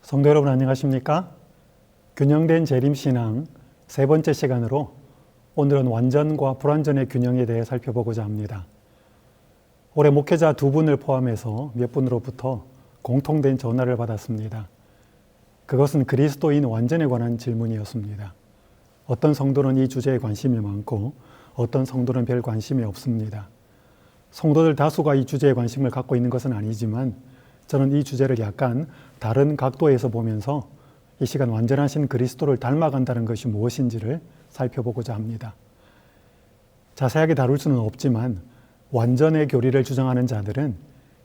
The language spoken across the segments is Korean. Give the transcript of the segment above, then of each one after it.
성도 여러분 안녕하십니까? 균형된 재림신앙 세 번째 시간으로 오늘은 완전과 불완전의 균형에 대해 살펴보고자 합니다. 올해 목회자 2분을 포함해서 몇 분으로부터 공통된 전화를 받았습니다. 그것은 그리스도인 완전에 관한 질문이었습니다. 어떤 성도는 이 주제에 관심이 많고 어떤 성도는 별 관심이 없습니다. 성도들 다수가 이 주제에 관심을 갖고 있는 것은 아니지만 저는 이 주제를 약간 다른 각도에서 보면서 이 시간 완전하신 그리스도를 닮아간다는 것이 무엇인지를 살펴보고자 합니다. 자세하게 다룰 수는 없지만 완전의 교리를 주장하는 자들은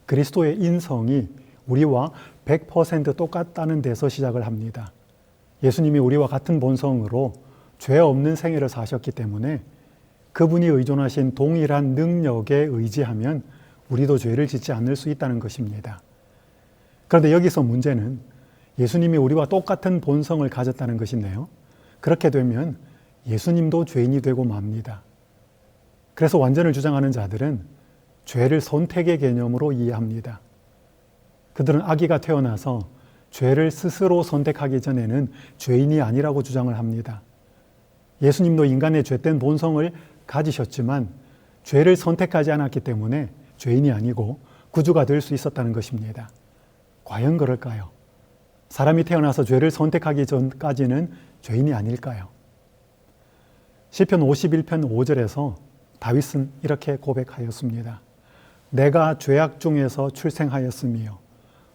그리스도의 인성이 우리와 100% 똑같다는 데서 시작을 합니다. 예수님이 우리와 같은 본성으로 죄 없는 생애를 사셨기 때문에 그분이 의존하신 동일한 능력에 의지하면 우리도 죄를 짓지 않을 수 있다는 것입니다. 그런데 여기서 문제는 예수님이 우리와 똑같은 본성을 가졌다는 것인데요. 그렇게 되면 예수님도 죄인이 되고 맙니다. 그래서 완전을 주장하는 자들은 죄를 선택의 개념으로 이해합니다. 그들은 아기가 태어나서 죄를 스스로 선택하기 전에는 죄인이 아니라고 주장을 합니다. 예수님도 인간의 죄된 본성을 가지셨지만 죄를 선택하지 않았기 때문에 죄인이 아니고 구주가 될 수 있었다는 것입니다. 과연 그럴까요? 사람이 태어나서 죄를 선택하기 전까지는 죄인이 아닐까요? 시편 51편 5절에서 다윗은 이렇게 고백하였습니다. 내가 죄악 중에서 출생하였으며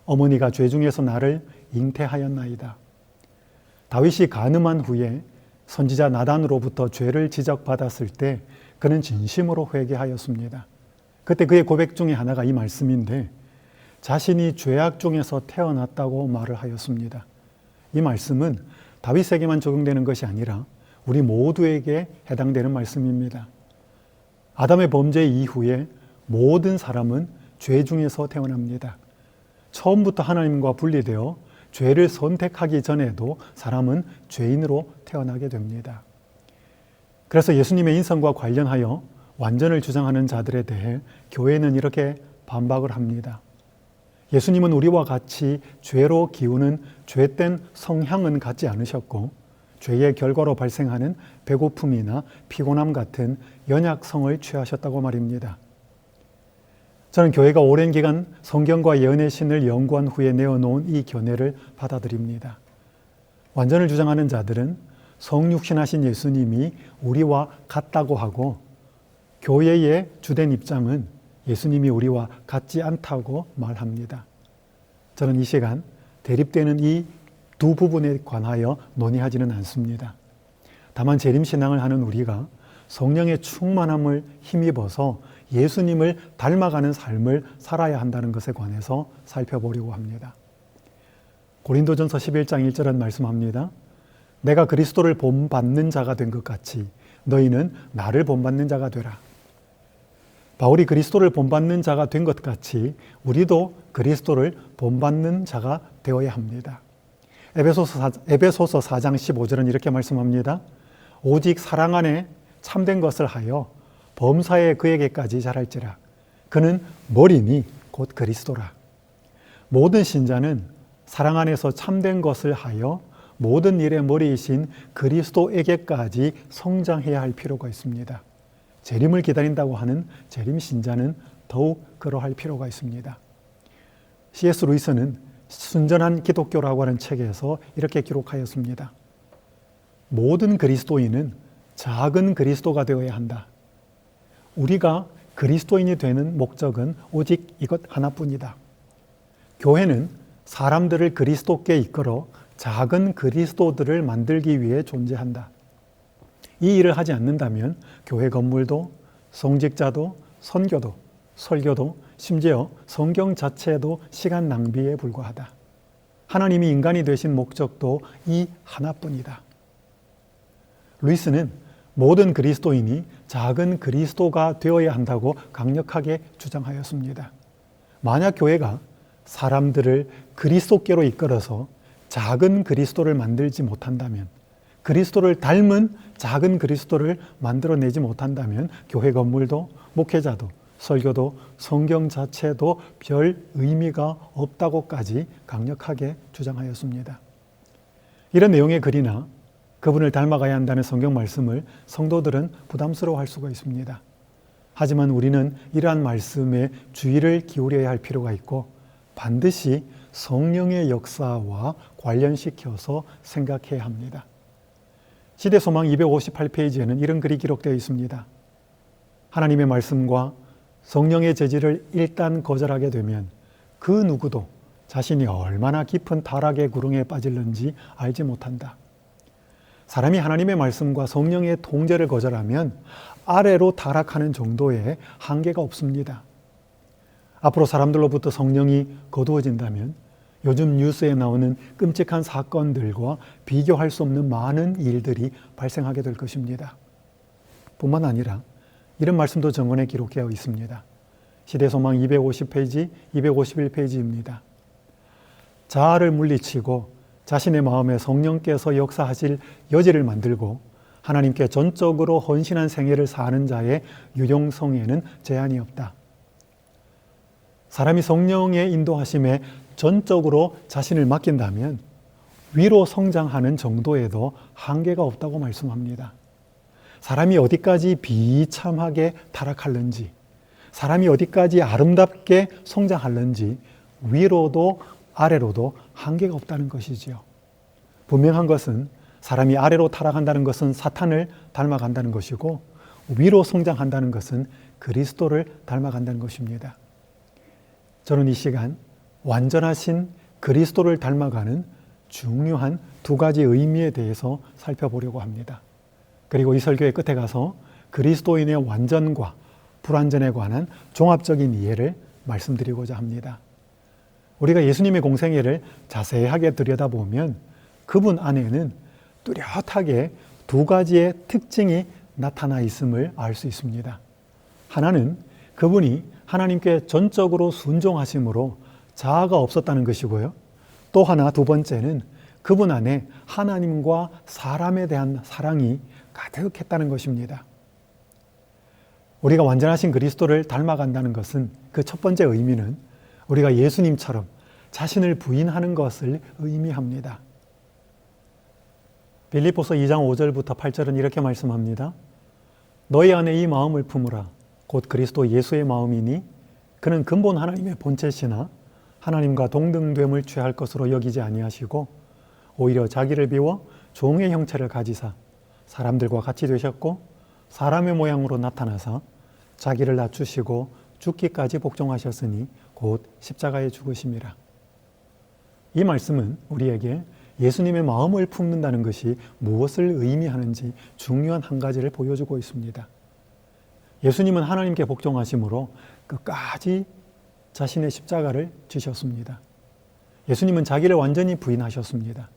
어머니가 죄 중에서 나를 잉태하였나이다. 다윗이 간음한 후에 선지자 나단으로부터 죄를 지적받았을 때 그는 진심으로 회개하였습니다. 그때 그의 고백 중에 하나가 이 말씀인데 자신이 죄악 중에서 태어났다고 말을 하였습니다. 이 말씀은 다윗에게만 적용되는 것이 아니라 우리 모두에게 해당되는 말씀입니다. 아담의 범죄 이후에 모든 사람은 죄 중에서 태어납니다. 처음부터 하나님과 분리되어 죄를 선택하기 전에도 사람은 죄인으로 태어나게 됩니다. 그래서 예수님의 인성과 관련하여 완전을 주장하는 자들에 대해 교회는 이렇게 반박을 합니다. 예수님은 우리와 같이 죄로 기우는 죄된 성향은 갖지 않으셨고 죄의 결과로 발생하는 배고픔이나 피곤함 같은 연약성을 취하셨다고 말입니다. 저는 교회가 오랜 기간 성경과 예언의 신을 연구한 후에 내어놓은 이 견해를 받아들입니다. 완전을 주장하는 자들은 성육신하신 예수님이 우리와 같다고 하고 교회의 주된 입장은 예수님이 우리와 같지 않다고 말합니다. 저는 이 시간 대립되는 이 두 부분에 관하여 논의하지는 않습니다. 다만 재림신앙을 하는 우리가 성령의 충만함을 힘입어서 예수님을 닮아가는 삶을 살아야 한다는 것에 관해서 살펴보려고 합니다. 고린도전서 11장 1절은 말씀합니다. 내가 그리스도를 본받는 자가 된 것 같이 너희는 나를 본받는 자가 되라. 바울이 그리스도를 본받는 자가 된 것 같이 우리도 그리스도를 본받는 자가 되어야 합니다. 에베소서 4장 15절은 이렇게 말씀합니다. 오직 사랑 안에 참된 것을 하여 범사에 그에게까지 자랄지라. 그는 머리니 곧 그리스도라. 모든 신자는 사랑 안에서 참된 것을 하여 모든 일의 머리이신 그리스도에게까지 성장해야 할 필요가 있습니다. 재림을 기다린다고 하는 재림 신자는 더욱 그러할 필요가 있습니다. C.S. 루이스는 순전한 기독교라고 하는 책에서 이렇게 기록하였습니다. 모든 그리스도인은 작은 그리스도가 되어야 한다. 우리가 그리스도인이 되는 목적은 오직 이것 하나뿐이다. 교회는 사람들을 그리스도께 이끌어 작은 그리스도들을 만들기 위해 존재한다. 이 일을 하지 않는다면 교회 건물도 성직자도 선교도 설교도 심지어 성경 자체도 시간 낭비에 불과하다. 하나님이 인간이 되신 목적도 이 하나뿐이다. 루이스는 모든 그리스도인이 작은 그리스도가 되어야 한다고 강력하게 주장하였습니다. 만약 교회가 사람들을 그리스도께로 이끌어서 작은 그리스도를 만들지 못한다면, 그리스도를 닮은 작은 그리스도를 만들어내지 못한다면 교회 건물도 목회자도 설교도 성경 자체도 별 의미가 없다고까지 강력하게 주장하였습니다. 이런 내용의 글이나 그분을 닮아가야 한다는 성경 말씀을 성도들은 부담스러워할 수가 있습니다. 하지만 우리는 이러한 말씀에 주의를 기울여야 할 필요가 있고 반드시 성령의 역사와 관련시켜서 생각해야 합니다. 시대소망 258페이지에는 이런 글이 기록되어 있습니다. 하나님의 말씀과 성령의 제지를 일단 거절하게 되면 그 누구도 자신이 얼마나 깊은 타락의 구렁에 빠질는지 알지 못한다. 사람이 하나님의 말씀과 성령의 통제를 거절하면 아래로 타락하는 정도의 한계가 없습니다. 앞으로 사람들로부터 성령이 거두어진다면 요즘 뉴스에 나오는 끔찍한 사건들과 비교할 수 없는 많은 일들이 발생하게 될 것입니다. 뿐만 아니라 이런 말씀도 정언에 기록되어 있습니다. 시대소망 250페이지, 251페이지입니다. 자아를 물리치고 자신의 마음에 성령께서 역사하실 여지를 만들고 하나님께 전적으로 헌신한 생애를 사는 자의 유용성에는 제한이 없다. 사람이 성령의 인도하심에 전적으로 자신을 맡긴다면 위로 성장하는 정도에도 한계가 없다고 말씀합니다. 사람이 어디까지 비참하게 타락하는지, 사람이 어디까지 아름답게 성장하는지 위로도 아래로도 한계가 없다는 것이지요. 분명한 것은 사람이 아래로 타락한다는 것은 사탄을 닮아간다는 것이고 위로 성장한다는 것은 그리스도를 닮아간다는 것입니다. 저는 이 시간 완전하신 그리스도를 닮아가는 중요한 두 가지 의미에 대해서 살펴보려고 합니다. 그리고 이 설교의 끝에 가서 그리스도인의 완전과 불완전에 관한 종합적인 이해를 말씀드리고자 합니다. 우리가 예수님의 공생애를 자세하게 들여다보면 그분 안에는 뚜렷하게 두 가지의 특징이 나타나 있음을 알 수 있습니다. 하나는 그분이 하나님께 전적으로 순종하심으로 자아가 없었다는 것이고요. 또 하나 두 번째는 그분 안에 하나님과 사람에 대한 사랑이 가득했다는 것입니다. 우리가 완전하신 그리스도를 닮아간다는 것은 그 첫 번째 의미는 우리가 예수님처럼 자신을 부인하는 것을 의미합니다. 빌립보서 2장 5절부터 8절은 이렇게 말씀합니다. 너희 안에 이 마음을 품으라. 곧 그리스도 예수의 마음이니 그는 근본 하나님의 본체시나 하나님과 동등됨을 취할 것으로 여기지 아니하시고 오히려 자기를 비워 종의 형체를 가지사 사람들과 같이 되셨고 사람의 모양으로 나타나사 자기를 낮추시고 죽기까지 복종하셨으니 곧 십자가에 죽으심이라. 이 말씀은 우리에게 예수님의 마음을 품는다는 것이 무엇을 의미하는지 중요한 한 가지를 보여주고 있습니다. 예수님은 하나님께 복종하심으로 끝까지 자신의 십자가를 지셨습니다. 예수님은 자기를 완전히 부인하셨습니다.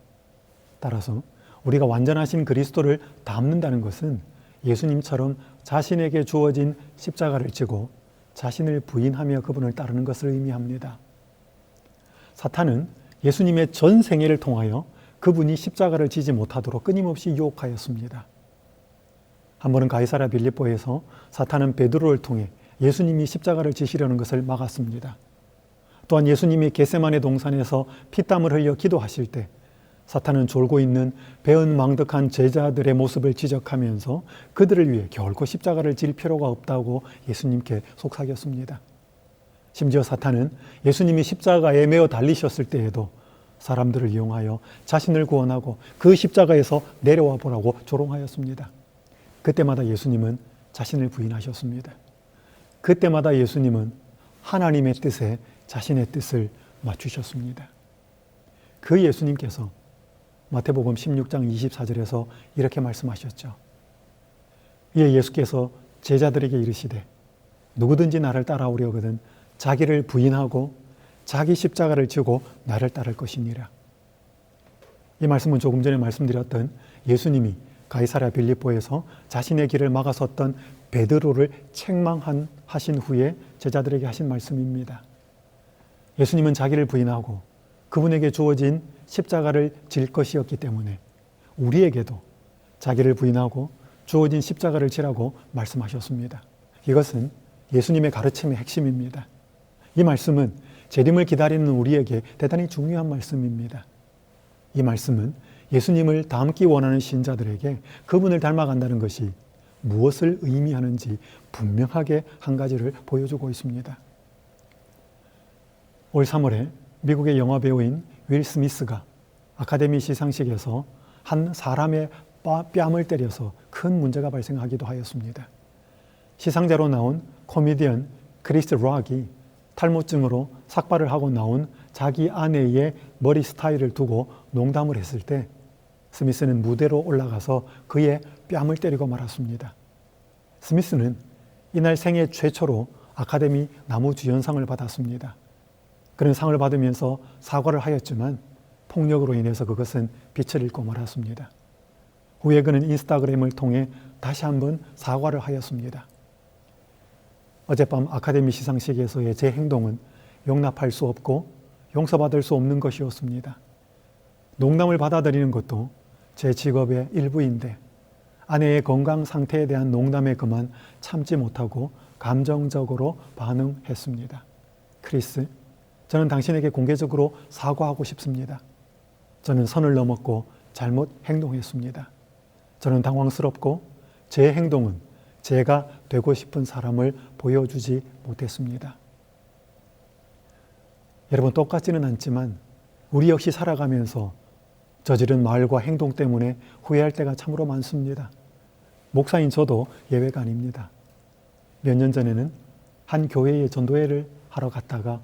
따라서 우리가 완전하신 그리스도를 닮는다는 것은 예수님처럼 자신에게 주어진 십자가를 지고 자신을 부인하며 그분을 따르는 것을 의미합니다. 사탄은 예수님의 전 생애를 통하여 그분이 십자가를 지지 못하도록 끊임없이 유혹하였습니다. 한 번은 가이사랴 빌립보에서 사탄은 베드로를 통해 예수님이 십자가를 지시려는 것을 막았습니다. 또한 예수님이 겟세마네 동산에서 피땀을 흘려 기도하실 때 사탄은 졸고 있는 배은망덕한 제자들의 모습을 지적하면서 그들을 위해 결코 십자가를 질 필요가 없다고 예수님께 속삭였습니다. 심지어 사탄은 예수님이 십자가에 매어 달리셨을 때에도 사람들을 이용하여 자신을 구원하고 그 십자가에서 내려와 보라고 조롱하였습니다. 그때마다 예수님은 자신을 부인하셨습니다. 그때마다 예수님은 하나님의 뜻에 자신의 뜻을 맞추셨습니다. 그 예수님께서 마태복음 16장 24절에서 이렇게 말씀하셨죠. 이에 예수께서 제자들에게 이르시되 누구든지 나를 따라오려거든 자기를 부인하고 자기 십자가를 지고 나를 따를 것이니라. 이 말씀은 조금 전에 말씀드렸던 예수님이 가이사랴 빌립보에서 자신의 길을 막아섰던 베드로를 책망하신 후에 제자들에게 하신 말씀입니다. 예수님은 자기를 부인하고 그분에게 주어진 십자가를 질 것이었기 때문에 우리에게도 자기를 부인하고 주어진 십자가를 지라고 말씀하셨습니다. 이것은 예수님의 가르침의 핵심입니다. 이 말씀은 재림을 기다리는 우리에게 대단히 중요한 말씀입니다. 이 말씀은 예수님을 닮기 원하는 신자들에게 그분을 닮아간다는 것이 무엇을 의미하는지 분명하게 한 가지를 보여주고 있습니다. 올 3월에 미국의 영화 배우인 윌 스미스가 아카데미 시상식에서 한 사람의 뺨을 때려서 큰 문제가 발생하기도 하였습니다. 시상자로 나온 코미디언 크리스 록이 탈모증으로 삭발을 하고 나온 자기 아내의 머리 스타일을 두고 농담을 했을 때 스미스는 무대로 올라가서 그의 뺨을 때리고 말았습니다. 스미스는 이날 생애 최초로 아카데미 나무주연상을 받았습니다. 그는 상을 받으면서 사과를 하였지만 폭력으로 인해서 그것은 빛을 잃고 말았습니다. 후에 그는 인스타그램을 통해 다시 한번 사과를 하였습니다. 어젯밤 아카데미 시상식에서의 제 행동은 용납할 수 없고 용서받을 수 없는 것이었습니다. 농담을 받아들이는 것도 제 직업의 일부인데 아내의 건강 상태에 대한 농담에 그만 참지 못하고 감정적으로 반응했습니다. 크리스, 저는 당신에게 공개적으로 사과하고 싶습니다. 저는 선을 넘었고 잘못 행동했습니다. 저는 당황스럽고 제 행동은 제가 되고 싶은 사람을 보여주지 못했습니다. 여러분, 똑같지는 않지만 우리 역시 살아가면서 저지른 말과 행동 때문에 후회할 때가 참으로 많습니다. 목사인 저도 예외가 아닙니다. 몇 년 전에는 한 교회에 전도회를 하러 갔다가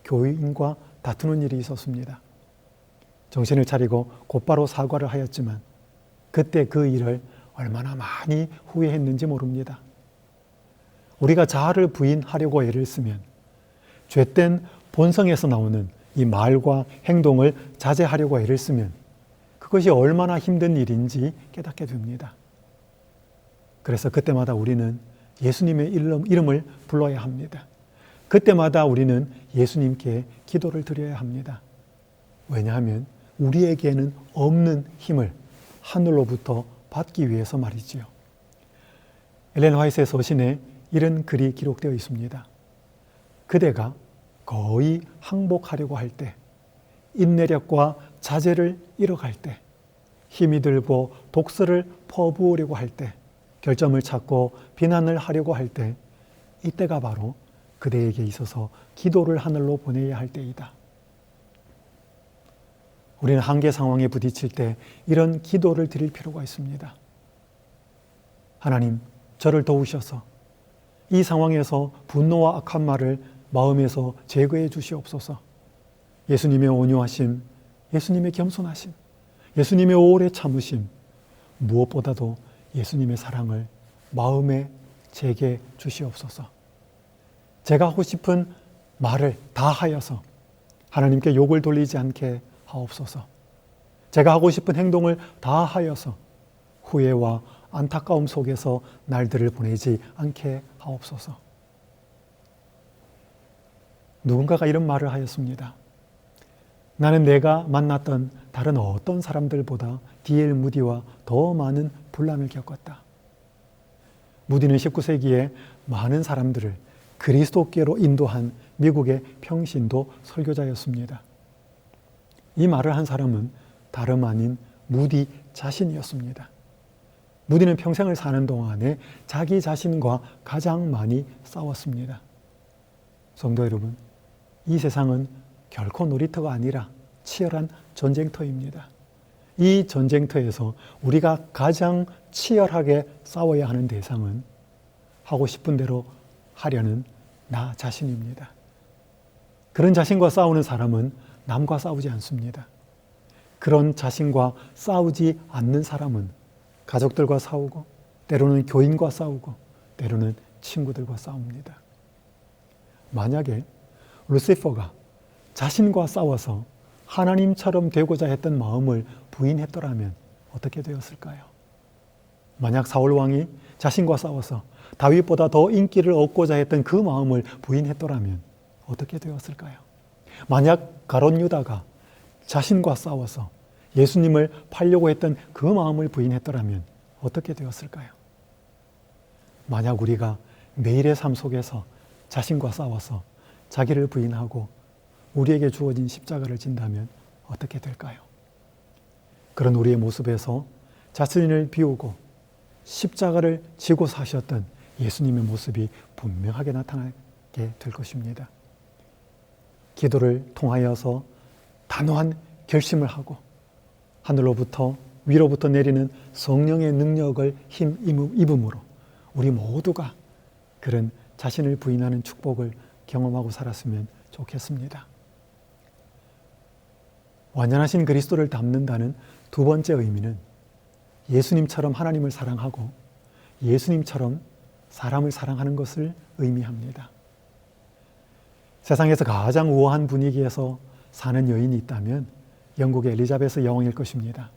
교인과 다투는 일이 있었습니다. 정신을 차리고 곧바로 사과를 하였지만 그때 그 일을 얼마나 많이 후회했는지 모릅니다. 우리가 자아를 부인하려고 애를 쓰면 죄된 본성에서 나오는 이 말과 행동을 자제하려고 애를 쓰면 그것이 얼마나 힘든 일인지 깨닫게 됩니다. 그래서 그때마다 우리는 예수님의 이름을 불러야 합니다. 그때마다 우리는 예수님께 기도를 드려야 합니다. 왜냐하면 우리에게는 없는 힘을 하늘로부터 받기 위해서 말이지요. 엘렌 화이트의 서신에 이런 글이 기록되어 있습니다. 그대가 거의 항복하려고 할 때, 인내력과 자제를 잃어갈 때, 힘이 들고 독서를 퍼부으려고 할 때, 결점을 찾고 비난을 하려고 할 때, 이때가 바로 그대에게 있어서 기도를 하늘로 보내야 할 때이다. 우리는 한계 상황에 부딪힐 때 이런 기도를 드릴 필요가 있습니다. 하나님, 저를 도우셔서 이 상황에서 분노와 악한 말을 마음에서 제거해 주시옵소서. 예수님의 온유하심, 예수님의 겸손하심, 예수님의 오래 참으심, 무엇보다도 예수님의 사랑을 마음에 제게 주시옵소서. 제가 하고 싶은 말을 다 하여서 하나님께 욕을 돌리지 않게 하옵소서. 제가 하고 싶은 행동을 다 하여서 후회와 안타까움 속에서 날들을 보내지 않게 하옵소서. 누군가가 이런 말을 하였습니다. 나는 내가 만났던 다른 어떤 사람들보다 D.L. 무디와 더 많은 분란을 겪었다. 무디는 19세기에 많은 사람들을 그리스도께로 인도한 미국의 평신도 설교자였습니다. 이 말을 한 사람은 다름 아닌 무디 자신이었습니다. 무디는 평생을 사는 동안에 자기 자신과 가장 많이 싸웠습니다. 성도 여러분, 이 세상은 결코 놀이터가 아니라 치열한 전쟁터입니다. 이 전쟁터에서 우리가 가장 치열하게 싸워야 하는 대상은 하고 싶은 대로 하려는 나 자신입니다. 그런 자신과 싸우는 사람은 남과 싸우지 않습니다. 그런 자신과 싸우지 않는 사람은 가족들과 싸우고, 때로는 교인과 싸우고, 때로는 친구들과 싸웁니다. 만약에 루시퍼가 자신과 싸워서 하나님처럼 되고자 했던 마음을 부인했더라면 어떻게 되었을까요? 만약 사울 왕이 자신과 싸워서 다윗보다 더 인기를 얻고자 했던 그 마음을 부인했더라면 어떻게 되었을까요? 만약 가룟 유다가 자신과 싸워서 예수님을 팔려고 했던 그 마음을 부인했더라면 어떻게 되었을까요? 만약 우리가 매일의 삶 속에서 자신과 싸워서 자기를 부인하고 우리에게 주어진 십자가를 진다면 어떻게 될까요? 그런 우리의 모습에서 자신을 비우고 십자가를 지고 사셨던 예수님의 모습이 분명하게 나타나게 될 것입니다. 기도를 통하여서 단호한 결심을 하고 하늘로부터 위로부터 내리는 성령의 능력을 힘입음으로 우리 모두가 그런 자신을 부인하는 축복을 경험하고 살았으면 좋겠습니다. 완전하신 그리스도를 닮는다는 두 번째 의미는 예수님처럼 하나님을 사랑하고 예수님처럼 사람을 사랑하는 것을 의미합니다. 세상에서 가장 우아한 분위기에서 사는 여인이 있다면 영국의 엘리자베스 여왕일 것입니다.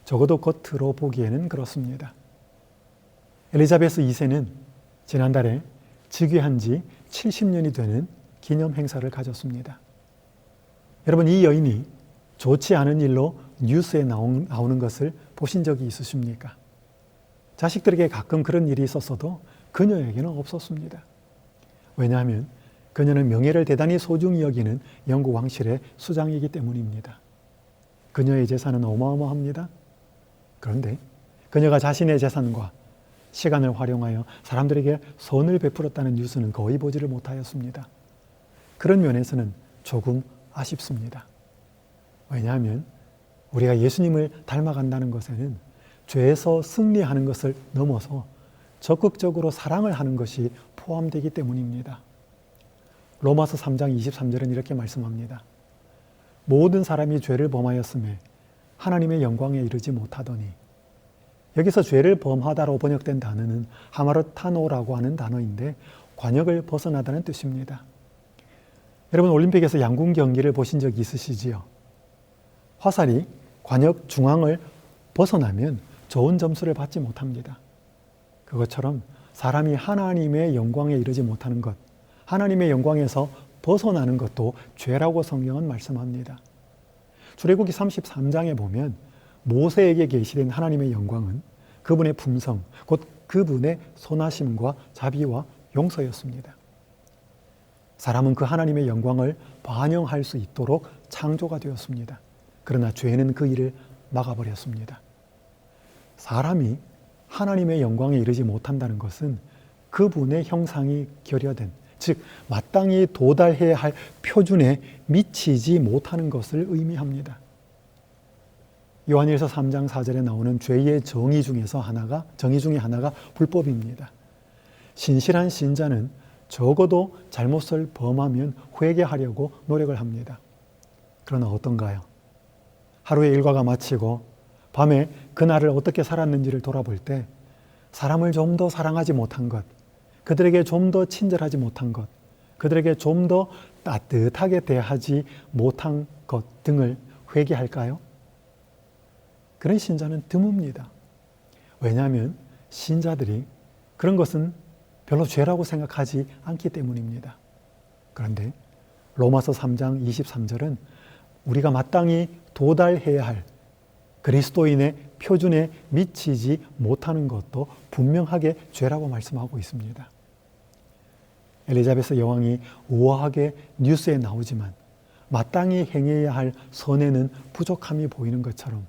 적어도 겉으로 보기에는 그렇습니다. 엘리자베스 2세는 지난달에 즉위한 지 70년이 되는 기념 행사를 가졌습니다. 여러분, 이 여인이 좋지 않은 일로 뉴스에 나오는 것을 보신 적이 있으십니까? 자식들에게 가끔 그런 일이 있었어도 그녀에게는 없었습니다. 왜냐하면 그녀는 명예를 대단히 소중히 여기는 영국 왕실의 수장이기 때문입니다. 그녀의 재산은 어마어마합니다. 그런데 그녀가 자신의 재산과 시간을 활용하여 사람들에게 선을 베풀었다는 뉴스는 거의 보지를 못하였습니다. 그런 면에서는 조금 아쉽습니다. 왜냐하면 우리가 예수님을 닮아간다는 것에는 죄에서 승리하는 것을 넘어서 적극적으로 사랑을 하는 것이 포함되기 때문입니다. 로마서 3장 23절은 이렇게 말씀합니다. 모든 사람이 죄를 범하였음에 하나님의 영광에 이르지 못하더니, 여기서 죄를 범하다로 번역된 단어는 하마르타노라고 하는 단어인데 관역을 벗어나다는 뜻입니다. 여러분, 올림픽에서 양궁 경기를 보신 적이 있으시지요? 화살이 관역 중앙을 벗어나면 좋은 점수를 받지 못합니다. 그것처럼 사람이 하나님의 영광에 이르지 못하는 것, 하나님의 영광에서 벗어나는 것도 죄라고 성경은 말씀합니다. 출애굽기 33장에 보면 모세에게 계시된 하나님의 영광은 그분의 품성, 곧 그분의 선하심과 자비와 용서였습니다. 사람은 그 하나님의 영광을 반영할 수 있도록 창조가 되었습니다. 그러나 죄는 그 일을 막아버렸습니다. 사람이 하나님의 영광에 이르지 못한다는 것은 그분의 형상이 결여된, 즉 마땅히 도달해야 할 표준에 미치지 못하는 것을 의미합니다. 요한일서 3장 4절에 나오는 죄의 정의 중에 하나가 불법입니다. 신실한 신자는 적어도 잘못을 범하면 회개하려고 노력을 합니다. 그러나 어떤가요? 하루의 일과가 마치고 밤에 그날을 어떻게 살았는지를 돌아볼 때 사람을 좀 더 사랑하지 못한 것, 그들에게 좀 더 친절하지 못한 것, 그들에게 좀 더 따뜻하게 대하지 못한 것 등을 회개할까요? 그런 신자는 드뭅니다. 왜냐하면 신자들이 그런 것은 별로 죄라고 생각하지 않기 때문입니다. 그런데 로마서 3장 23절은 우리가 마땅히 도달해야 할 그리스도인의 표준에 미치지 못하는 것도 분명하게 죄라고 말씀하고 있습니다. 엘리자베스 여왕이 우아하게 뉴스에 나오지만 마땅히 행해야 할 선에는 부족함이 보이는 것처럼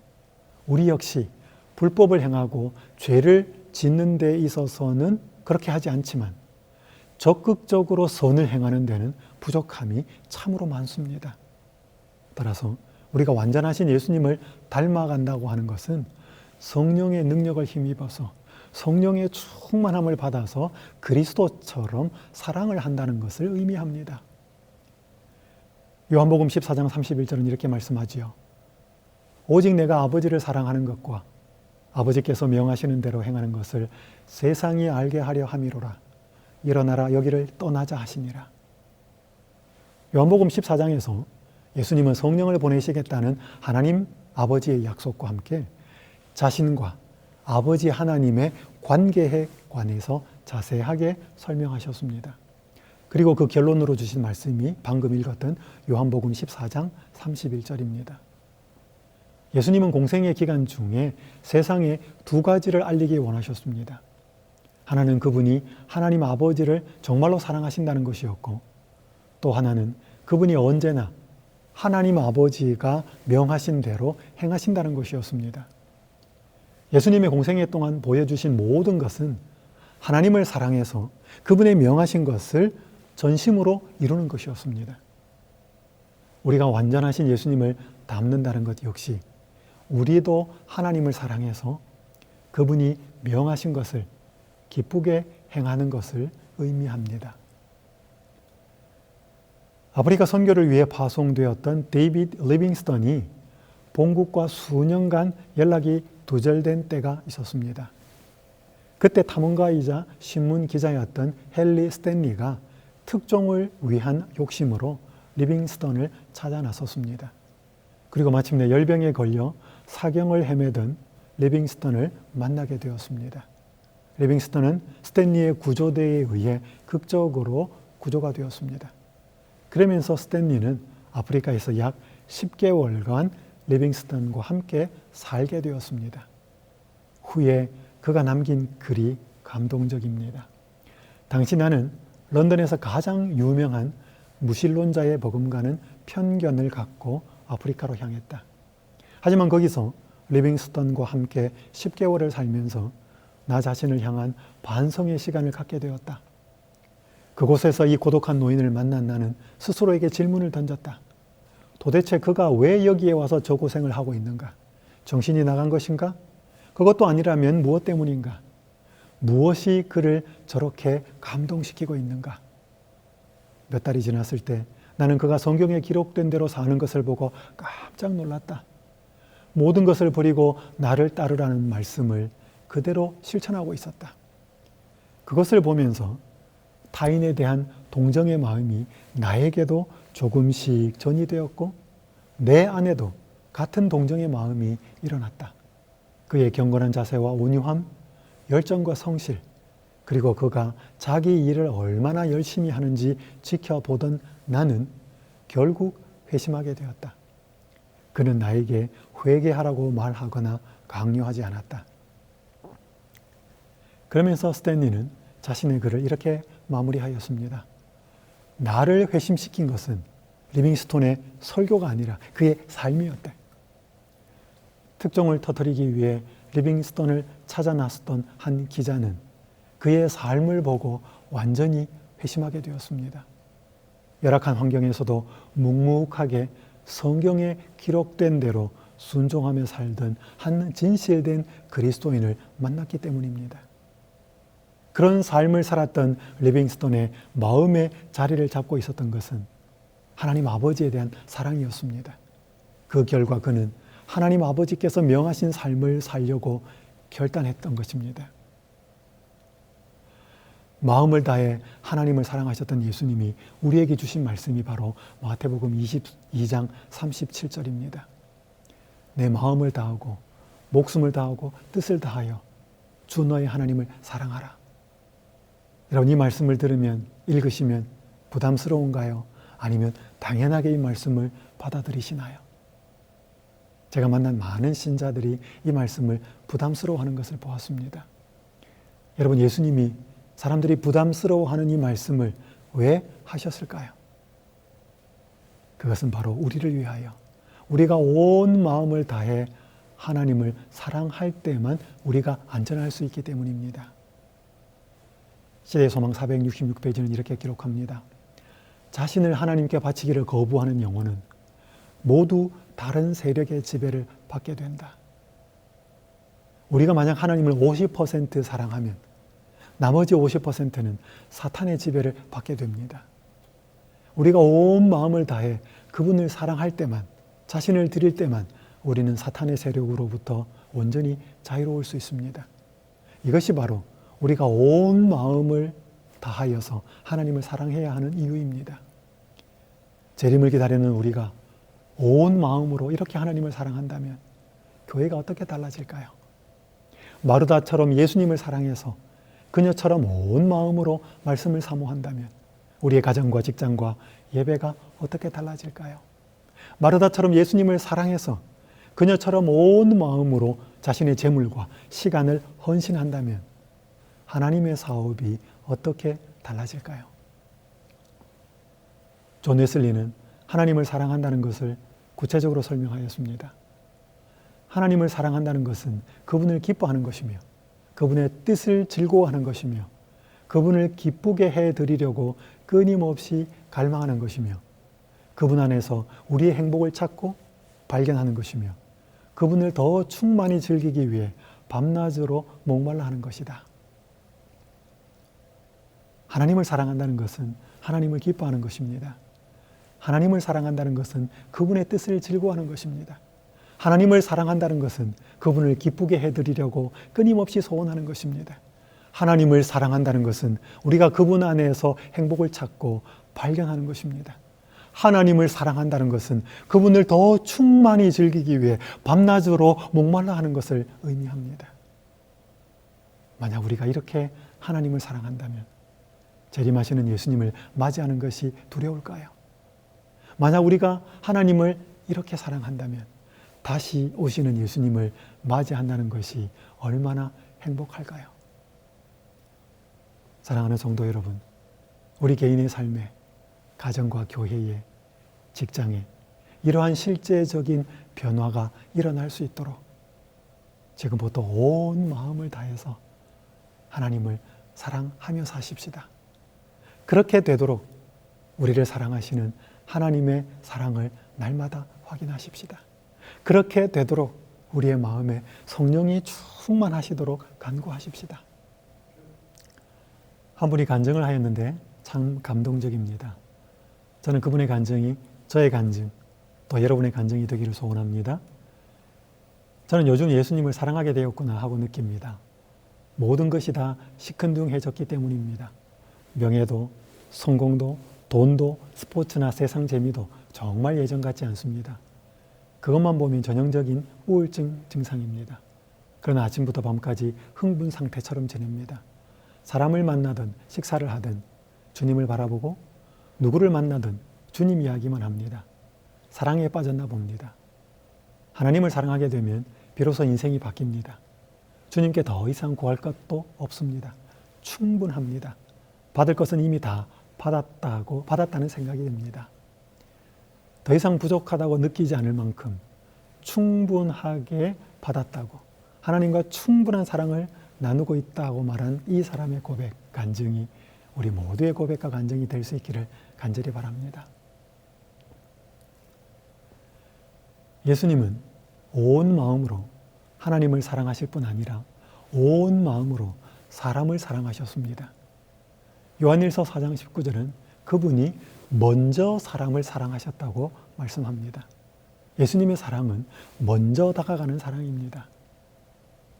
우리 역시 불법을 행하고 죄를 짓는 데 있어서는 그렇게 하지 않지만 적극적으로 선을 행하는 데는 부족함이 참으로 많습니다. 따라서 우리가 완전하신 예수님을 닮아간다고 하는 것은 성령의 능력을 힘입어서 성령의 충만함을 받아서 그리스도처럼 사랑을 한다는 것을 의미합니다. 요한복음 14장 31절은 이렇게 말씀하지요. 오직 내가 아버지를 사랑하는 것과 아버지께서 명하시는 대로 행하는 것을 세상이 알게 하려 함이로라. 일어나라 여기를 떠나자 하시니라. 요한복음 14장에서 예수님은 성령을 보내시겠다는 하나님 아버지의 약속과 함께 자신과 아버지 하나님의 관계에 관해서 자세하게 설명하셨습니다. 그리고 그 결론으로 주신 말씀이 방금 읽었던 요한복음 14장 31절입니다. 예수님은 공생의 기간 중에 세상에 두 가지를 알리기 원하셨습니다. 하나는 그분이 하나님 아버지를 정말로 사랑하신다는 것이었고, 또 하나는 그분이 언제나 하나님 아버지가 명하신 대로 행하신다는 것이었습니다. 예수님의 공생애 동안 보여주신 모든 것은 하나님을 사랑해서 그분의 명하신 것을 전심으로 이루는 것이었습니다. 우리가 완전하신 예수님을 닮는다는 것 역시 우리도 하나님을 사랑해서 그분이 명하신 것을 기쁘게 행하는 것을 의미합니다. 아프리카 선교를 위해 파송되었던 데이비드 리빙스턴이 본국과 수년간 연락이 두절된 때가 있었습니다. 그때 탐험가이자 신문 기자였던 헨리 스탠리가 특종을 위한 욕심으로 리빙스턴을 찾아 나섰습니다. 그리고 마침내 열병에 걸려 사경을 헤매던 리빙스턴을 만나게 되었습니다. 리빙스턴은 스탠리의 구조대에 의해 극적으로 구조가 되었습니다. 그러면서 스탠리는 아프리카에서 약 10개월간 리빙스턴과 함께 살게 되었습니다. 후에 그가 남긴 글이 감동적입니다. 당시 나는 런던에서 가장 유명한 무신론자의 버금가는 편견을 갖고 아프리카로 향했다. 하지만 거기서 리빙스턴과 함께 10개월을 살면서 나 자신을 향한 반성의 시간을 갖게 되었다. 그곳에서 이 고독한 노인을 만난 나는 스스로에게 질문을 던졌다. 도대체 그가 왜 여기에 와서 저 고생을 하고 있는가? 정신이 나간 것인가? 그것도 아니라면 무엇 때문인가? 무엇이 그를 저렇게 감동시키고 있는가? 몇 달이 지났을 때 나는 그가 성경에 기록된 대로 사는 것을 보고 깜짝 놀랐다. 모든 것을 버리고 나를 따르라는 말씀을 그대로 실천하고 있었다. 그것을 보면서 타인에 대한 동정의 마음이 나에게도 조금씩 전이되었고 내 안에도 같은 동정의 마음이 일어났다. 그의 경건한 자세와 온유함, 열정과 성실, 그리고 그가 자기 일을 얼마나 열심히 하는지 지켜보던 나는 결국 회심하게 되었다. 그는 나에게 회개하라고 말하거나 강요하지 않았다. 그러면서 스탠리는 자신의 글을 이렇게 마무리하였습니다. 나를 회심시킨 것은 리빙스톤의 설교가 아니라 그의 삶이었다. 특종을 터뜨리기 위해 리빙스톤을 찾아 나섰던 한 기자는 그의 삶을 보고 완전히 회심하게 되었습니다. 열악한 환경에서도 묵묵하게 성경에 기록된 대로 순종하며 살던 한 진실된 그리스도인을 만났기 때문입니다. 그런 삶을 살았던 리빙스톤의 마음의 자리를 잡고 있었던 것은 하나님 아버지에 대한 사랑이었습니다. 그 결과 그는 하나님 아버지께서 명하신 삶을 살려고 결단했던 것입니다. 마음을 다해 하나님을 사랑하셨던 예수님이 우리에게 주신 말씀이 바로 마태복음 22장 37절입니다. 내 마음을 다하고 목숨을 다하고 뜻을 다하여 주 너의 하나님을 사랑하라. 여러분, 이 말씀을 들으면, 읽으시면 부담스러운가요? 아니면 당연하게 이 말씀을 받아들이시나요? 제가 만난 많은 신자들이 이 말씀을 부담스러워하는 것을 보았습니다. 여러분, 예수님이 사람들이 부담스러워하는 이 말씀을 왜 하셨을까요? 그것은 바로 우리를 위하여, 우리가 온 마음을 다해 하나님을 사랑할 때만 우리가 안전할 수 있기 때문입니다. 시대의 소망 466페이지는 이렇게 기록합니다. 자신을 하나님께 바치기를 거부하는 영혼은 모두 다른 세력의 지배를 받게 된다. 우리가 만약 하나님을 50% 사랑하면 나머지 50%는 사탄의 지배를 받게 됩니다. 우리가 온 마음을 다해 그분을 사랑할 때만, 자신을 드릴 때만 우리는 사탄의 세력으로부터 온전히 자유로울 수 있습니다. 이것이 바로 우리가 온 마음을 다하여서 하나님을 사랑해야 하는 이유입니다. 재림을 기다리는 우리가 온 마음으로 이렇게 하나님을 사랑한다면 교회가 어떻게 달라질까요? 마르다처럼 예수님을 사랑해서 그녀처럼 온 마음으로 말씀을 사모한다면 우리의 가정과 직장과 예배가 어떻게 달라질까요? 마르다처럼 예수님을 사랑해서 그녀처럼 온 마음으로 자신의 재물과 시간을 헌신한다면 하나님의 사업이 어떻게 달라질까요? 존 웨슬리는 하나님을 사랑한다는 것을 구체적으로 설명하였습니다. 하나님을 사랑한다는 것은 그분을 기뻐하는 것이며 그분의 뜻을 즐거워하는 것이며 그분을 기쁘게 해드리려고 끊임없이 갈망하는 것이며 그분 안에서 우리의 행복을 찾고 발견하는 것이며 그분을 더 충만히 즐기기 위해 밤낮으로 목말라 하는 것이다. 하나님을 사랑한다는 것은 하나님을 기뻐하는 것입니다. 하나님을 사랑한다는 것은 그분의 뜻을 즐거워하는 것입니다. 하나님을 사랑한다는 것은 그분을 기쁘게 해드리려고 끊임없이 소원하는 것입니다. 하나님을 사랑한다는 것은 우리가 그분 안에서 행복을 찾고 발견하는 것입니다. 하나님을 사랑한다는 것은 그분을 더 충만히 즐기기 위해 밤낮으로 목말라 하는 것을 의미합니다. 만약 우리가 이렇게 하나님을 사랑한다면 재림하시는 예수님을 맞이하는 것이 두려울까요? 만약 우리가 하나님을 이렇게 사랑한다면 다시 오시는 예수님을 맞이한다는 것이 얼마나 행복할까요? 사랑하는 성도 여러분, 우리 개인의 삶에, 가정과 교회에, 직장에 이러한 실제적인 변화가 일어날 수 있도록 지금부터 온 마음을 다해서 하나님을 사랑하며 사십시다. 그렇게 되도록 우리를 사랑하시는 하나님의 사랑을 날마다 확인하십시다. 그렇게 되도록 우리의 마음에 성령이 충만하시도록 간구하십시다. 한 분이 간증을 하였는데 참 감동적입니다. 저는 그분의 간증이 저의 간증, 또 여러분의 간증이 되기를 소원합니다. 저는 요즘 예수님을 사랑하게 되었구나 하고 느낍니다. 모든 것이 다 시큰둥해졌기 때문입니다. 명예도, 성공도, 돈도, 스포츠나 세상 재미도 정말 예전 같지 않습니다. 그것만 보면 전형적인 우울증 증상입니다. 그러나 아침부터 밤까지 흥분 상태처럼 지냅니다. 사람을 만나든 식사를 하든 주님을 바라보고 누구를 만나든 주님 이야기만 합니다. 사랑에 빠졌나 봅니다. 하나님을 사랑하게 되면 비로소 인생이 바뀝니다. 주님께 더 이상 구할 것도 없습니다. 충분합니다. 받을 것은 이미 다 받았다는 생각이 듭니다. 더 이상 부족하다고 느끼지 않을 만큼 충분하게 받았다고 하나님과 충분한 사랑을 나누고 있다고 말한 이 사람의 고백, 간증이 우리 모두의 고백과 간증이 될 수 있기를 간절히 바랍니다. 예수님은 온 마음으로 하나님을 사랑하실 뿐 아니라 온 마음으로 사람을 사랑하셨습니다. 요한일서 4장 19절은 그분이 먼저 사람을 사랑하셨다고 말씀합니다. 예수님의 사랑은 먼저 다가가는 사랑입니다.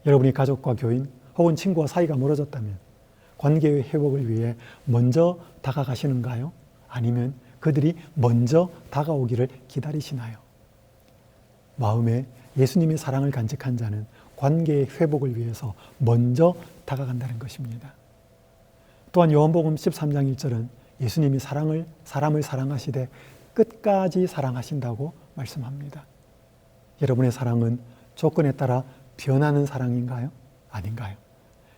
여러분이 가족과 교인 혹은 친구와 사이가 멀어졌다면 관계의 회복을 위해 먼저 다가가시는가요? 아니면 그들이 먼저 다가오기를 기다리시나요? 마음에 예수님의 사랑을 간직한 자는 관계의 회복을 위해서 먼저 다가간다는 것입니다. 또한 요한복음 13장 1절은 예수님이 사람을 사랑하시되 끝까지 사랑하신다고 말씀합니다. 여러분의 사랑은 조건에 따라 변하는 사랑인가요? 아닌가요?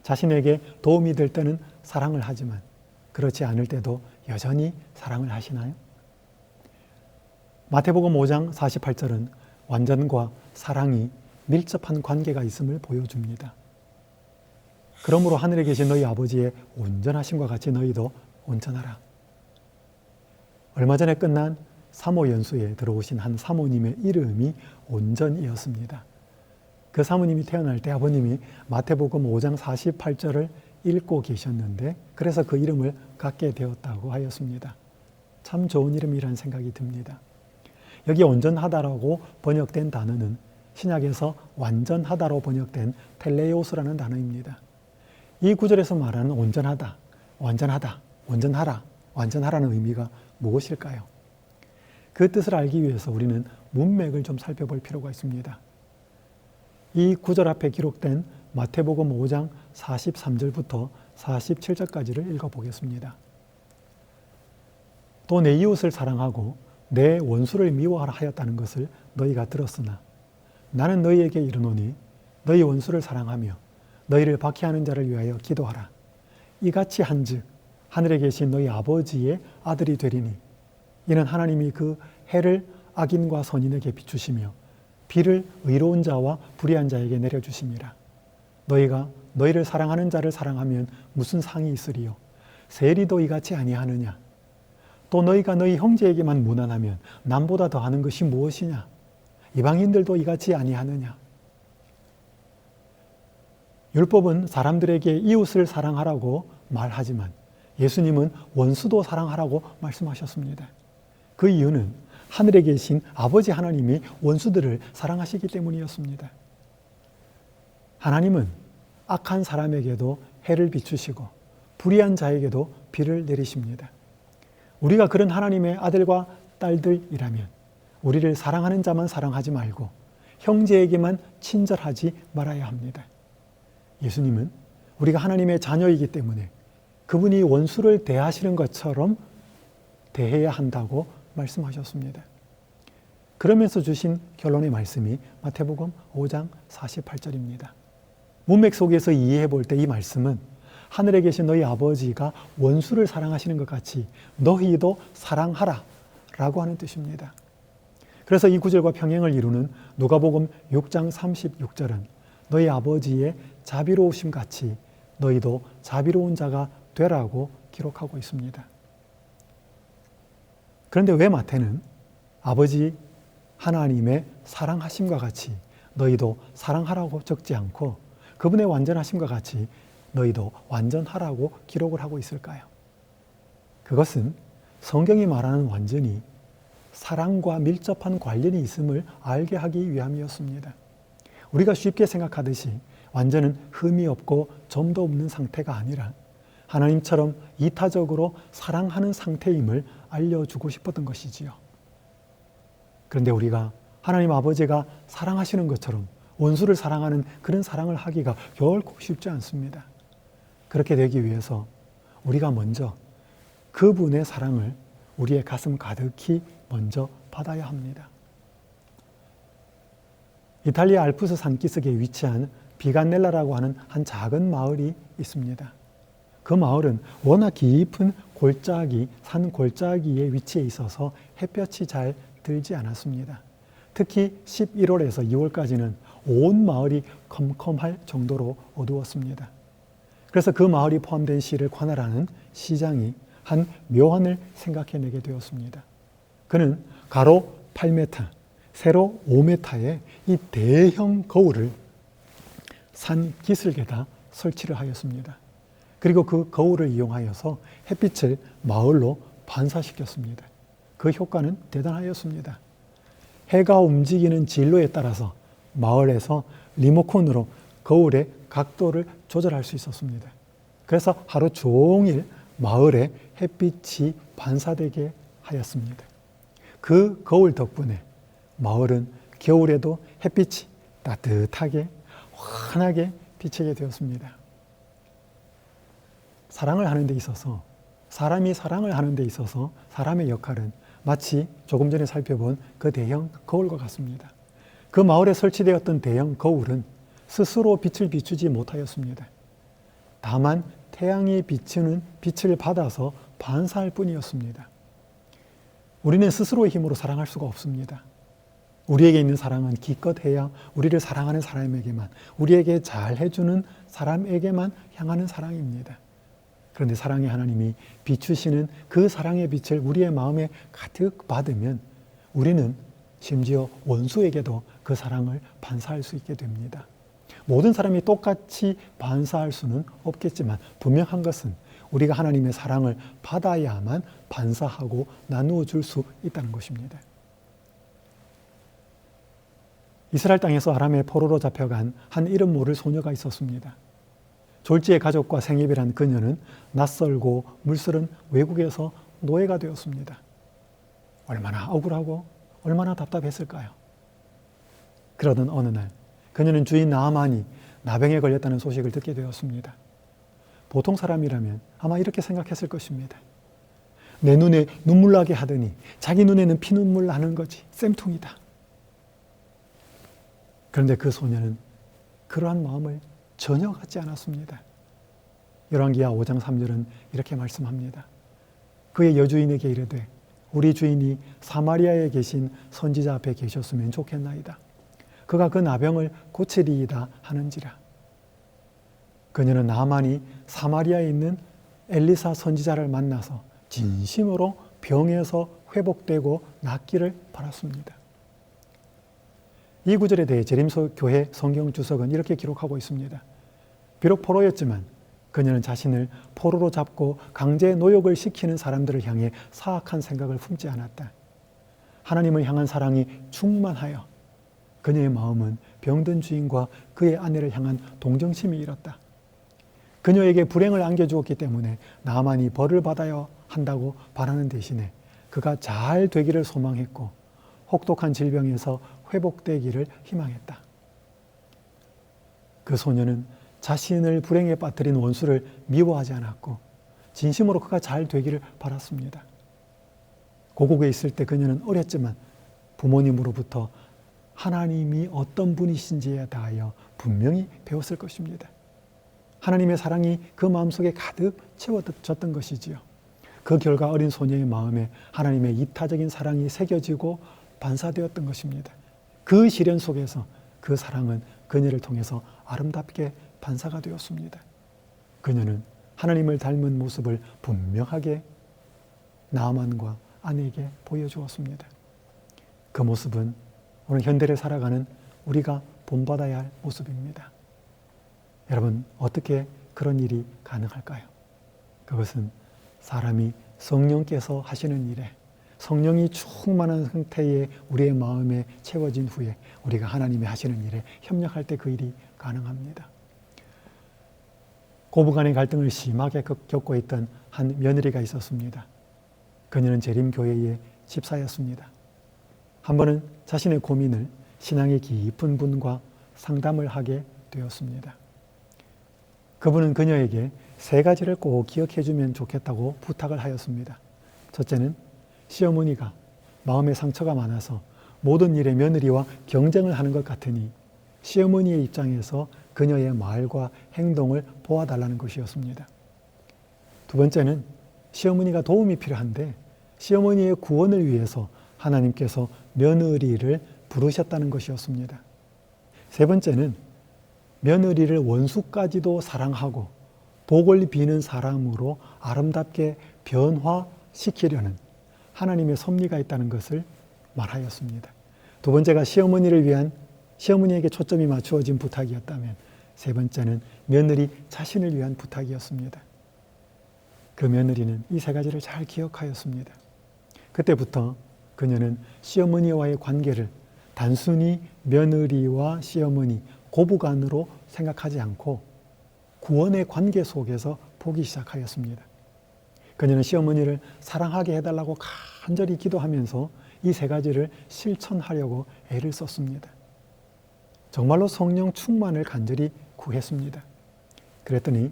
자신에게 도움이 될 때는 사랑을 하지만 그렇지 않을 때도 여전히 사랑을 하시나요? 마태복음 5장 48절은 완전과 사랑이 밀접한 관계가 있음을 보여줍니다. 그러므로 하늘에 계신 너희 아버지의 온전하심과 같이 너희도 온전하라. 얼마 전에 끝난 사모 연수에 들어오신 한 사모님의 이름이 온전이었습니다. 그 사모님이 태어날 때 아버님이 마태복음 5장 48절을 읽고 계셨는데 그래서 그 이름을 갖게 되었다고 하였습니다. 참 좋은 이름이라는 생각이 듭니다. 여기 온전하다라고 번역된 단어는 신약에서 완전하다로 번역된 텔레오스라는 단어입니다. 이 구절에서 말하는 온전하다, 완전하다, 온전하라, 완전하라는 의미가 무엇일까요? 그 뜻을 알기 위해서 우리는 문맥을 좀 살펴볼 필요가 있습니다. 이 구절 앞에 기록된 마태복음 5장 43절부터 47절까지를 읽어보겠습니다. 또 내 이웃을 사랑하고 내 원수를 미워하라 하였다는 것을 너희가 들었으나 나는 너희에게 이르노니 너희 원수를 사랑하며 너희를 박해하는 자를 위하여 기도하라. 이같이 한즉 하늘에 계신 너희 아버지의 아들이 되리니 이는 하나님이 그 해를 악인과 선인에게 비추시며 비를 의로운 자와 불의한 자에게 내려주심이라. 너희가 너희를 사랑하는 자를 사랑하면 무슨 상이 있으리요? 세리도 이같이 아니하느냐? 또 너희가 너희 형제에게만 무난하면 남보다 더하는 것이 무엇이냐? 이방인들도 이같이 아니하느냐? 율법은 사람들에게 이웃을 사랑하라고 말하지만 예수님은 원수도 사랑하라고 말씀하셨습니다. 그 이유는 하늘에 계신 아버지 하나님이 원수들을 사랑하시기 때문이었습니다. 하나님은 악한 사람에게도 해를 비추시고 불의한 자에게도 비를 내리십니다. 우리가 그런 하나님의 아들과 딸들이라면 우리를 사랑하는 자만 사랑하지 말고 형제에게만 친절하지 말아야 합니다. 예수님은 우리가 하나님의 자녀이기 때문에 그분이 원수를 대하시는 것처럼 대해야 한다고 말씀하셨습니다. 그러면서 주신 결론의 말씀이 마태복음 5장 48절입니다. 문맥 속에서 이해해 볼 때 이 말씀은 하늘에 계신 너희 아버지가 원수를 사랑하시는 것 같이 너희도 사랑하라 라고 하는 뜻입니다. 그래서 이 구절과 평행을 이루는 누가복음 6장 36절은 너희 아버지의 자비로우심 같이 너희도 자비로운 자가 되라고 기록하고 있습니다. 그런데 왜 마태는 아버지 하나님의 사랑하심과 같이 너희도 사랑하라고 적지 않고 그분의 완전하심과 같이 너희도 완전하라고 기록을 하고 있을까요? 그것은 성경이 말하는 완전이 사랑과 밀접한 관련이 있음을 알게 하기 위함이었습니다. 우리가 쉽게 생각하듯이 완전은 흠이 없고 점도 없는 상태가 아니라 하나님처럼 이타적으로 사랑하는 상태임을 알려주고 싶었던 것이지요. 그런데 우리가 하나님 아버지가 사랑하시는 것처럼 원수를 사랑하는 그런 사랑을 하기가 결코 쉽지 않습니다. 그렇게 되기 위해서 우리가 먼저 그분의 사랑을 우리의 가슴 가득히 먼저 받아야 합니다. 이탈리아 알프스 산기슭에 위치한 비간넬라라고 하는 한 작은 마을이 있습니다. 그 마을은 워낙 깊은 산 골짜기에 위치해 있어서 햇볕이 잘 들지 않았습니다. 특히 11월에서 2월까지는 온 마을이 컴컴할 정도로 어두웠습니다. 그래서 그 마을이 포함된 시를 관할하는 시장이 한 묘안을 생각해내게 되었습니다. 그는 가로 8m, 세로 5m의 이 대형 거울을 산 기슭에다 설치를 하였습니다. 그리고 그 거울을 이용하여서 햇빛을 마을로 반사시켰습니다. 그 효과는 대단하였습니다. 해가 움직이는 진로에 따라서 마을에서 리모컨으로 거울의 각도를 조절할 수 있었습니다. 그래서 하루 종일 마을에 햇빛이 반사되게 하였습니다. 그 거울 덕분에 마을은 겨울에도 햇빛이 따뜻하게 환하게 비치게 되었습니다. 사랑을 하는 데 있어서 사람이 사랑을 하는 데 있어서 사람의 역할은 마치 조금 전에 살펴본 그 대형 거울과 같습니다. 그 마을에 설치되었던 대형 거울은 스스로 빛을 비추지 못하였습니다. 다만 태양이 비추는 빛을 받아서 반사할 뿐이었습니다. 우리는 스스로의 힘으로 사랑할 수가 없습니다. 우리에게 있는 사랑은 기껏해야 우리를 사랑하는 사람에게만, 우리에게 잘 해주는 사람에게만 향하는 사랑입니다. 그런데 사랑의 하나님이 비추시는 그 사랑의 빛을 우리의 마음에 가득 받으면 우리는 심지어 원수에게도 그 사랑을 반사할 수 있게 됩니다. 모든 사람이 똑같이 반사할 수는 없겠지만 분명한 것은 우리가 하나님의 사랑을 받아야만 반사하고 나누어 줄 수 있다는 것입니다. 이스라엘 땅에서 아람의 포로로 잡혀간 한 이름 모를 소녀가 있었습니다. 졸지의 가족과 생애비란 그녀는 낯설고 물설은 외국에서 노예가 되었습니다. 얼마나 억울하고 얼마나 답답했을까요? 그러던 어느 날 그녀는 주인 나아만이 나병에 걸렸다는 소식을 듣게 되었습니다. 보통 사람이라면 아마 이렇게 생각했을 것입니다. 내 눈에 눈물 나게 하더니 자기 눈에는 피눈물 나는 거지. 쌤통이다. 그런데 그 소녀는 그러한 마음을 전혀 갖지 않았습니다. 열왕기하 5장 3절은 이렇게 말씀합니다. 그의 여주인에게 이르되 우리 주인이 사마리아에 계신 선지자 앞에 계셨으면 좋겠나이다. 그가 그 나병을 고치리이다 하는지라. 그녀는 나만이 사마리아에 있는 엘리사 선지자를 만나서 진심으로 병에서 회복되고 낫기를 바랐습니다. 이 구절에 대해 재림교회 성경 주석은 이렇게 기록하고 있습니다. 비록 포로였지만 그녀는 자신을 포로로 잡고 강제 노역을 시키는 사람들을 향해 사악한 생각을 품지 않았다. 하나님을 향한 사랑이 충만하여 그녀의 마음은 병든 주인과 그의 아내를 향한 동정심이 일었다. 그녀에게 불행을 안겨주었기 때문에 나만이 벌을 받아야 한다고 바라는 대신에 그가 잘 되기를 소망했고 혹독한 질병에서 회복되기를 희망했다. 그 소녀는 자신을 불행에 빠뜨린 원수를 미워하지 않았고 진심으로 그가 잘 되기를 바랐습니다. 고국에 있을 때 그녀는 어렸지만 부모님으로부터 하나님이 어떤 분이신지에 대하여 분명히 배웠을 것입니다. 하나님의 사랑이 그 마음속에 가득 채워졌던 것이지요. 그 결과 어린 소녀의 마음에 하나님의 이타적인 사랑이 새겨지고 반사되었던 것입니다. 그 시련 속에서 그 사랑은 그녀를 통해서 아름답게 반사가 되었습니다. 그녀는 하나님을 닮은 모습을 분명하게 나아만과 아내에게 보여주었습니다. 그 모습은 오늘 현대를 살아가는 우리가 본받아야 할 모습입니다. 여러분, 어떻게 그런 일이 가능할까요? 그것은 사람이 성령께서 하시는 일에 성령이 충만한 상태의 우리의 마음에 채워진 후에 우리가 하나님이 하시는 일에 협력할 때 그 일이 가능합니다. 고부간의 갈등을 심하게 겪고 있던 한 며느리가 있었습니다. 그녀는 재림교회의 집사였습니다. 한 번은 자신의 고민을 신앙의 깊은 분과 상담을 하게 되었습니다. 그분은 그녀에게 3가지를 꼭 기억해 주면 좋겠다고 부탁을 하였습니다. 첫째는 시어머니가 마음의 상처가 많아서 모든 일에 며느리와 경쟁을 하는 것 같으니 시어머니의 입장에서 그녀의 말과 행동을 보아달라는 것이었습니다. 두 번째는 시어머니가 도움이 필요한데 시어머니의 구원을 위해서 하나님께서 며느리를 부르셨다는 것이었습니다. 세 번째는 며느리를 원수까지도 사랑하고 복을 비는 사람으로 아름답게 변화시키려는 하나님의 섭리가 있다는 것을 말하였습니다. 두 번째가 시어머니에게 초점이 맞추어진 부탁이었다면 세 번째는 며느리 자신을 위한 부탁이었습니다. 그 며느리는 이 3가지를 잘 기억하였습니다. 그때부터 그녀는 시어머니와의 관계를 단순히 며느리와 시어머니, 고부간으로 생각하지 않고 구원의 관계 속에서 보기 시작하였습니다. 그녀는 시어머니를 사랑하게 해달라고 간절히 기도하면서 이 3가지를 실천하려고 애를 썼습니다. 정말로 성령 충만을 간절히 구했습니다. 그랬더니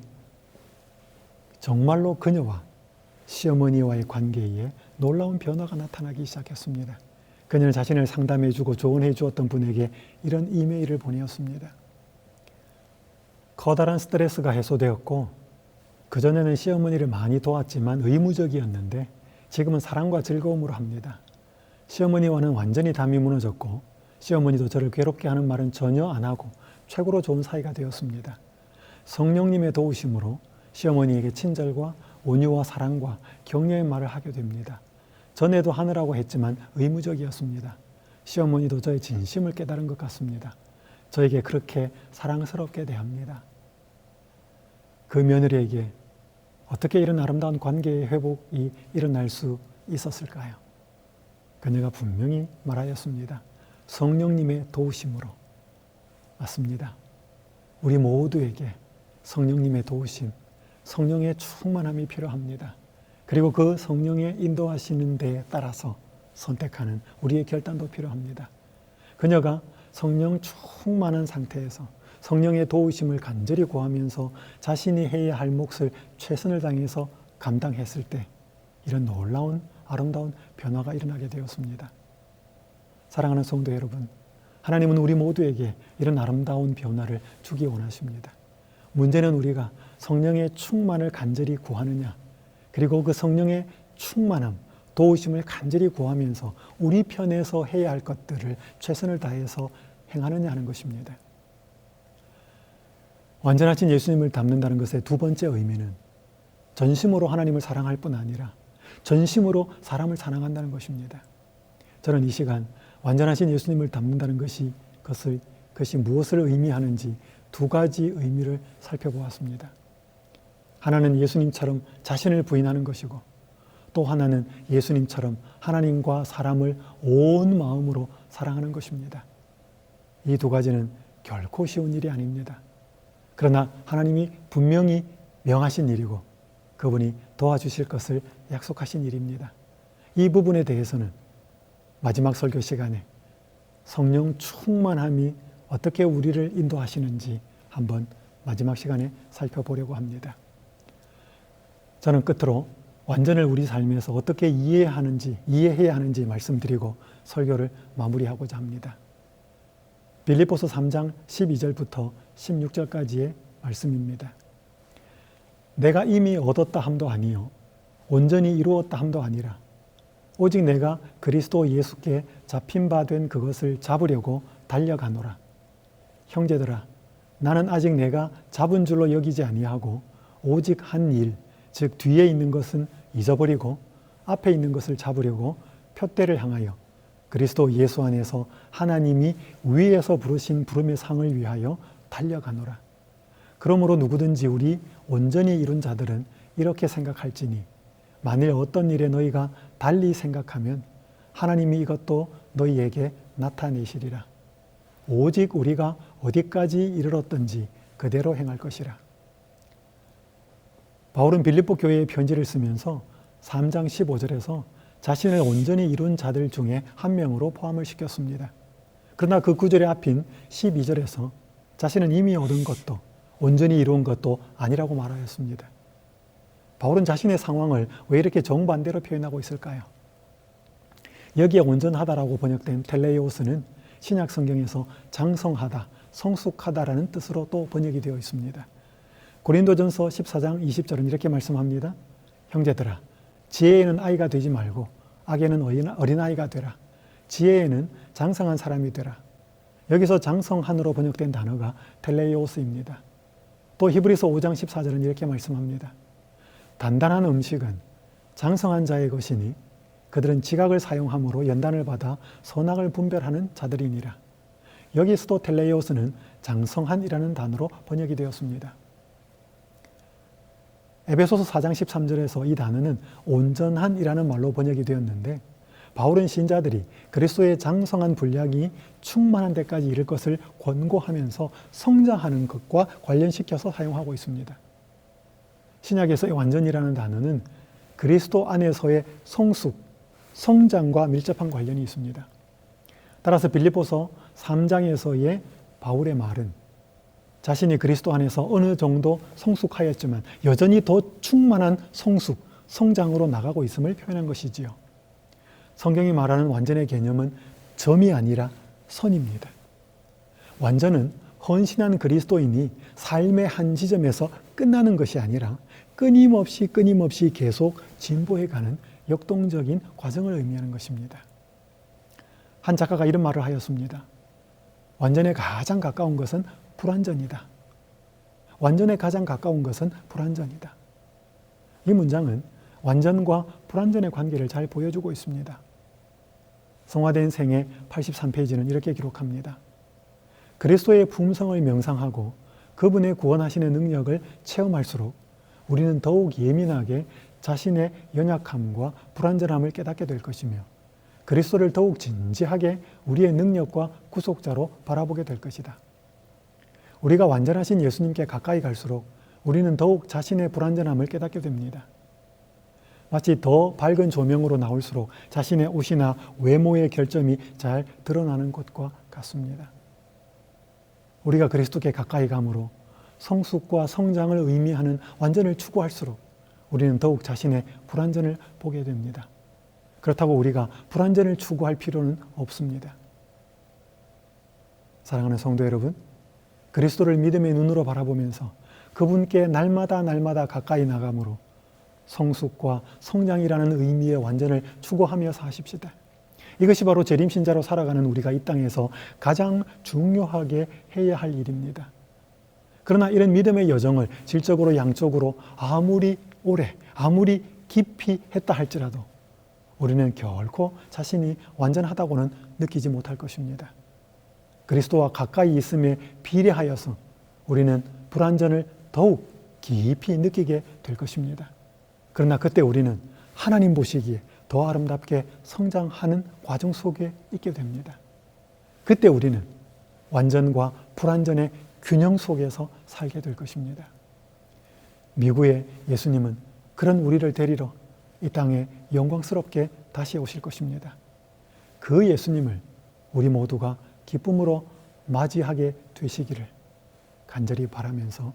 정말로 그녀와 시어머니와의 관계에 놀라운 변화가 나타나기 시작했습니다. 그녀는 자신을 상담해주고 조언해 주었던 분에게 이런 이메일을 보내었습니다. 커다란 스트레스가 해소되었고 그전에는 시어머니를 많이 도왔지만 의무적이었는데 지금은 사랑과 즐거움으로 합니다. 시어머니와는 완전히 담이 무너졌고 시어머니도 저를 괴롭게 하는 말은 전혀 안 하고 최고로 좋은 사이가 되었습니다. 성령님의 도우심으로 시어머니에게 친절과 온유와 사랑과 격려의 말을 하게 됩니다. 전에도 하느라고 했지만 의무적이었습니다. 시어머니도 저의 진심을 깨달은 것 같습니다. 저에게 그렇게 사랑스럽게 대합니다. 그 며느리에게 어떻게 이런 아름다운 관계의 회복이 일어날 수 있었을까요? 그녀가 분명히 말하였습니다. 성령님의 도우심으로. 맞습니다. 우리 모두에게 성령님의 도우심, 성령의 충만함이 필요합니다. 그리고 그 성령의 인도하시는 데에 따라서 선택하는 우리의 결단도 필요합니다. 그녀가 성령 충만한 상태에서 성령의 도우심을 간절히 구하면서 자신이 해야 할 몫을 최선을 다해서 감당했을 때 이런 놀라운 아름다운 변화가 일어나게 되었습니다. 사랑하는 성도 여러분, 하나님은 우리 모두에게 이런 아름다운 변화를 주기 원하십니다. 문제는 우리가 성령의 충만을 간절히 구하느냐, 그리고 그 성령의 충만함, 도우심을 간절히 구하면서 우리 편에서 해야 할 것들을 최선을 다해서 행하느냐 하는 것입니다. 완전하신 예수님을 닮는다는 것의 두 번째 의미는 전심으로 하나님을 사랑할 뿐 아니라 전심으로 사람을 사랑한다는 것입니다. 저는 이 시간 완전하신 예수님을 닮는다는 것이 무엇을 의미하는지 두 가지 의미를 살펴보았습니다. 하나는 예수님처럼 자신을 부인하는 것이고, 또 하나는 예수님처럼 하나님과 사람을 온 마음으로 사랑하는 것입니다. 이 두 가지는 결코 쉬운 일이 아닙니다. 그러나 하나님이 분명히 명하신 일이고 그분이 도와주실 것을 약속하신 일입니다. 이 부분에 대해서는 마지막 설교 시간에 성령 충만함이 어떻게 우리를 인도하시는지 한번 마지막 시간에 살펴보려고 합니다. 저는 끝으로 완전을 우리 삶에서 어떻게 이해해야 하는지 말씀드리고 설교를 마무리하고자 합니다. 빌립보서 3장 12절부터 16절까지의 말씀입니다. 내가 이미 얻었다 함도 아니요 온전히 이루었다 함도 아니라 오직 내가 그리스도 예수께 잡힌 바 된 그것을 잡으려고 달려가노라. 형제들아, 나는 아직 내가 잡은 줄로 여기지 아니하고 오직 한 일, 즉 뒤에 있는 것은 잊어버리고 앞에 있는 것을 잡으려고 표대를 향하여 그리스도 예수 안에서 하나님이 위에서 부르신 부름의 상을 위하여 달려가노라. 그러므로 누구든지 우리 온전히 이룬 자들은 이렇게 생각할지니 만일 어떤 일에 너희가 달리 생각하면 하나님이 이것도 너희에게 나타내시리라. 오직 우리가 어디까지 이르렀든지 그대로 행할 것이라. 바울은 빌립보 교회에 편지를 쓰면서 3장 15절에서 자신을 온전히 이룬 자들 중에 한 명으로 포함을 시켰습니다. 그러나 그 구절의 앞인 12절에서 자신은 이미 얻은 것도 온전히 이룬 것도 아니라고 말하였습니다. 바울은 자신의 상황을 왜 이렇게 정반대로 표현하고 있을까요? 여기에 온전하다라고 번역된 텔레이오스는 신약 성경에서 장성하다, 성숙하다라는 뜻으로 또 번역이 되어 있습니다. 고린도전서 14장 20절은 이렇게 말씀합니다. 형제들아, 지혜에는 아이가 되지 말고 악에는 어린아이가 되라. 지혜에는 장성한 사람이 되라. 여기서 장성한으로 번역된 단어가 텔레이오스입니다. 또 히브리서 5장 14절은 이렇게 말씀합니다. 단단한 음식은 장성한 자의 것이니 그들은 지각을 사용함으로 연단을 받아 선악을 분별하는 자들이니라. 여기서도 텔레이오스는 장성한이라는 단어로 번역이 되었습니다. 에베소서 4장 13절에서 이 단어는 온전한이라는 말로 번역이 되었는데 바울은 신자들이 그리스도의 장성한 분량이 충만한 데까지 이를 것을 권고하면서 성장하는 것과 관련시켜서 사용하고 있습니다. 신약에서의 완전이라는 단어는 그리스도 안에서의 성숙, 성장과 밀접한 관련이 있습니다. 따라서 빌립보서 3장에서의 바울의 말은 자신이 그리스도 안에서 어느 정도 성숙하였지만 여전히 더 충만한 성숙, 성장으로 나가고 있음을 표현한 것이지요. 성경이 말하는 완전의 개념은 점이 아니라 선입니다. 완전은 헌신한 그리스도인이 삶의 한 지점에서 끝나는 것이 아니라 끊임없이 계속 진보해가는 역동적인 과정을 의미하는 것입니다. 한 작가가 이런 말을 하였습니다. 완전에 가장 가까운 것은 불완전이다. 완전에 가장 가까운 것은 불완전이다. 이 문장은 완전과 불완전의 관계를 잘 보여주고 있습니다. 성화된 생애 83페이지는 이렇게 기록합니다. 그리스도의 품성을 명상하고 그분의 구원하시는 능력을 체험할수록 우리는 더욱 예민하게 자신의 연약함과 불완전함을 깨닫게 될 것이며 그리스도를 더욱 진지하게 우리의 능력과 구속자로 바라보게 될 것이다. 우리가 완전하신 예수님께 가까이 갈수록 우리는 더욱 자신의 불완전함을 깨닫게 됩니다. 마치 더 밝은 조명으로 나올수록 자신의 옷이나 외모의 결점이 잘 드러나는 것과 같습니다. 우리가 그리스도께 가까이 감으로 성숙과 성장을 의미하는 완전을 추구할수록 우리는 더욱 자신의 불완전을 보게 됩니다. 그렇다고 우리가 불완전을 추구할 필요는 없습니다. 사랑하는 성도 여러분, 그리스도를 믿음의 눈으로 바라보면서 그분께 날마다 가까이 나감으로 성숙과 성장이라는 의미의 완전을 추구하며 사십시다. 이것이 바로 재림신자로 살아가는 우리가 이 땅에서 가장 중요하게 해야 할 일입니다. 그러나 이런 믿음의 여정을 질적으로 양적으로 아무리 오래, 아무리 깊이 했다 할지라도 우리는 결코 자신이 완전하다고는 느끼지 못할 것입니다. 그리스도와 가까이 있음에 비례하여서 우리는 불완전을 더욱 깊이 느끼게 될 것입니다. 그러나 그때 우리는 하나님 보시기에 더 아름답게 성장하는 과정 속에 있게 됩니다. 그때 우리는 완전과 불완전의 균형 속에서 살게 될 것입니다. 미국의 예수님은 그런 우리를 데리러 이 땅에 영광스럽게 다시 오실 것입니다. 그 예수님을 우리 모두가 기쁨으로 맞이하게 되시기를 간절히 바라면서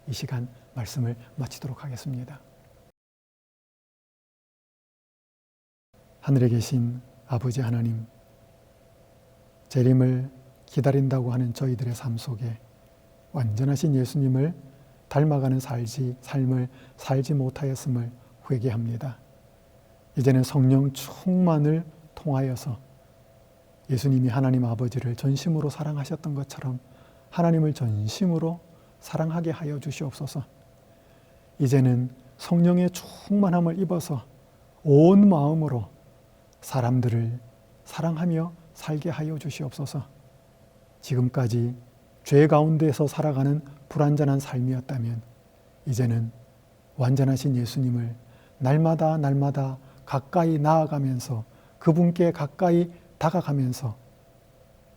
이 시간 말씀을 마치도록 하겠습니다. 하늘에 계신 아버지 하나님, 재림을 기다린다고 하는 저희들의 삶 속에 완전하신 예수님을 닮아가는 삶을 살지 못하였음을 회개합니다. 이제는 성령 충만을 통하여서 예수님이 하나님 아버지를 전심으로 사랑하셨던 것처럼 하나님을 전심으로 사랑하게 하여 주시옵소서. 이제는 성령의 충만함을 입어서 온 마음으로 사람들을 사랑하며 살게 하여 주시옵소서. 지금까지 죄 가운데서 살아가는 불완전한 삶이었다면 이제는 완전하신 예수님을 날마다 가까이 나아가면서 그분께 가까이 다가가면서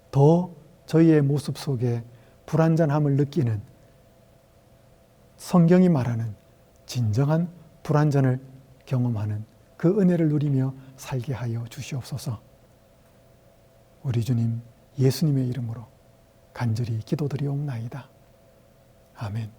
더 저희의 모습 속에 불완전함을 느끼는 성경이 말하는 진정한 불완전을 경험하는 그 은혜를 누리며 살게 하여 주시옵소서. 우리 주님 예수님의 이름으로 간절히 기도드리옵나이다. 아멘.